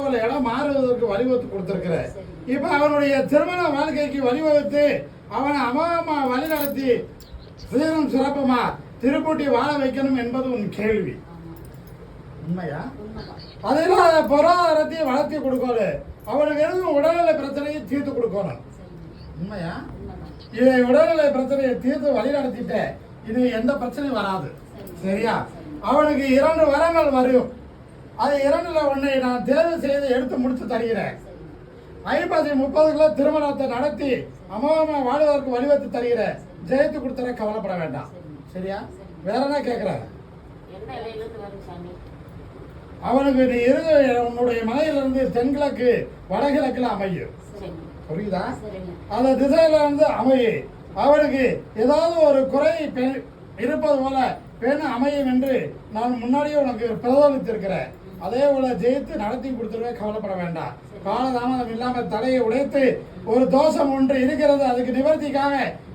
உள்ள இடம் மாறுவதற்கு வழிவகுத்து கொடுத்திருக்கிற. இப்ப அவனுடைய திருமண வாழ்க்கைக்கு வழிவகுத்து அவனை அமோகமா வழிநடத்தி சீரும் சிறப்புமா திருப்பூட்டி வாழ வைக்கணும் என்பது உன் கேள்வி. உண்மையா? அதெல்லாம் பொருளாதாரத்தையும் வளர்த்தி கொடுக்கணும். அவனுக்கு எதுவும் உடல்நிலை பிரச்சனையை தீர்த்து கொடுக்கணும். உண்மையா? இதை உடல்நிலை பிரச்சனையை தீர்த்து வழி நடத்திட்ட இது எந்த பிரச்சனையும் வராது. சரியா? அவனுக்கு 2 வரங்கள் வரும். அது 2ல் ஒன்றை நான் தேர்வு செய்து எடுத்து முடித்து தருகிறேன். 50-30 திருமணத்தை நடத்தி அமோகமா வாழ்வதற்கு வழிவகுத்து தருகிறேன். ஜெயித்து கொடுத்தர கவலைப்பட வேண்டாம். சரியா? வேற என்ன கேட்கிற? அவனுக்கு நீ உன்னுடைய மலையிலிருந்து தென்கிழக்கு வடகிழக்குல அமையும். புரியுதா? அந்த திசையில அமையும். அவனுக்கு ஏதாவது ஒரு குறை இருப்பது போல பெண் அமையும் என்று நான் முன்னாடியே உனக்கு பிரதோலித்திருக்கிறேன். அதே போல ஜெயித்து நடத்தி கொடுத்துருவே, கவலைப்பட வேண்டாம். காலதாமதம் இல்லாமல் தலையை உடைத்து ஒரு தோஷம் ஒன்று இருக்கிறது, அதுக்கு நிவர்த்திக்காக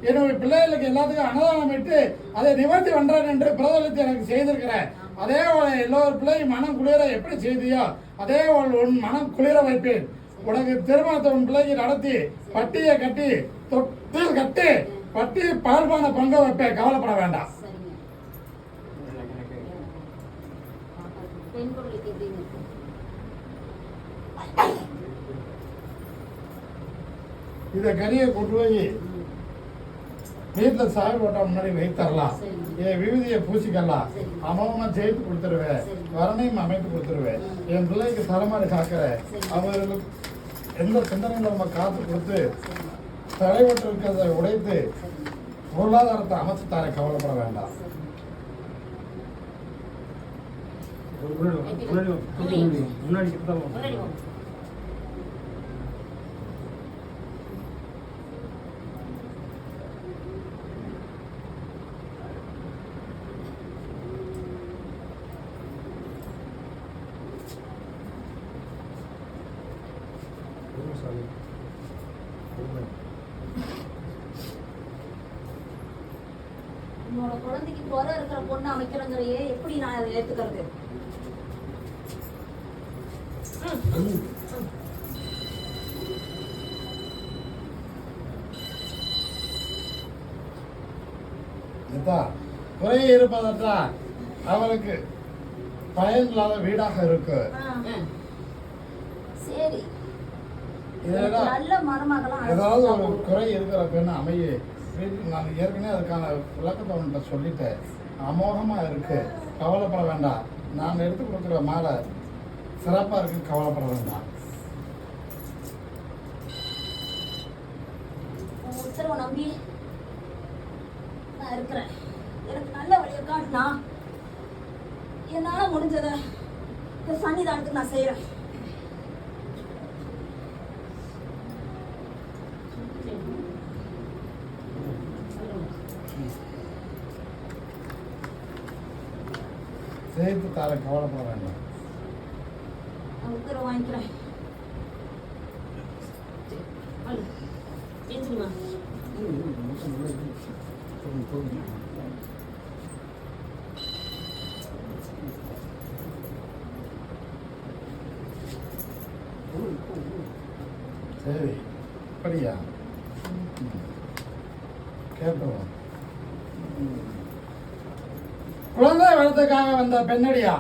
என்னுடைய பிள்ளைகளுக்கு எல்லாத்துக்கும் அன்னதானம் இட்டு அதை நிவர்த்தி பண்றேன் என்று பிரதோலித்து எனக்கு செய்திருக்கிறேன். அதே போல எல்லோரு பிள்ளையும் மனம் குளிர எப்படி செய்தியோ அதே போல் உன் மனம் குளிர வைப்பேன். உனக்கு திருமணத்தை உன் பிள்ளைக்கு நடத்தி பட்டியை கட்டி தொட்டில் கட்டி பட்டி பால்பான பங்க வைப்பேன், கவலைப்பட வேண்டாம். இத கனியை கொண்டு போய் வீட்டுல சாமி போட்டா முன்னாடி வைத்தரலாம். என் விபூதியை பூசிக்கலாம். அமோகமா ஜெயித்து கொடுத்துருவேன். வரணையும் அமைத்து கொடுத்துருவேன். என் பிள்ளைக்கு தலைமாரி காக்கிறேன். அவர்களுக்கு எந்த சிந்தனைகளை நம்ம காத்து கொடுத்து தலைவற்று இருக்கிறத உடைத்து பொருளாதாரத்தை அமைச்சு தார, கவலைப்பட வேண்டாம். முன்னாடி உன்னோட குழந்தைக்கு குறை இருக்கிற பொண்ணு அமைக்கிறங்கிறையே எப்படி நான் அதை ஏத்துக்கிறது? குறை இருப்பதற்கான் அவளுக்கு பயன் இல்லாத வீடாக இருக்கு. சரி, ஏதாவது ஒரு குறை இருக்கிற பெண்ணு அமைய நான் ஏற்கனவே அதுக்கான விளக்கத்தை அவன்கிட்ட சொல்லிட்டேன். அமோகமா இருக்கு, கவலைப்பட வேண்டாம். நான் எடுத்து கொடுக்குற மாலை சிறப்பா இருக்கு, கவலைப்பட வேண்டாம். உத்தரவை நம்பி நான் இருக்கிறேன். எனக்கு நல்ல வழியை காட்டினா என்னால முடிஞ்சத இந்த சன்னிதானத்துக்கு நான் செய்யறேன். சேர்த்து தார, கவலைப்பட வேண்டாம். உத்தரவு வாங்கிக்கிறேன். சரி, அப்படியா? கேட்டோம். குழந்தை வளர்த்துக்காக வந்த பெண்ணடியா?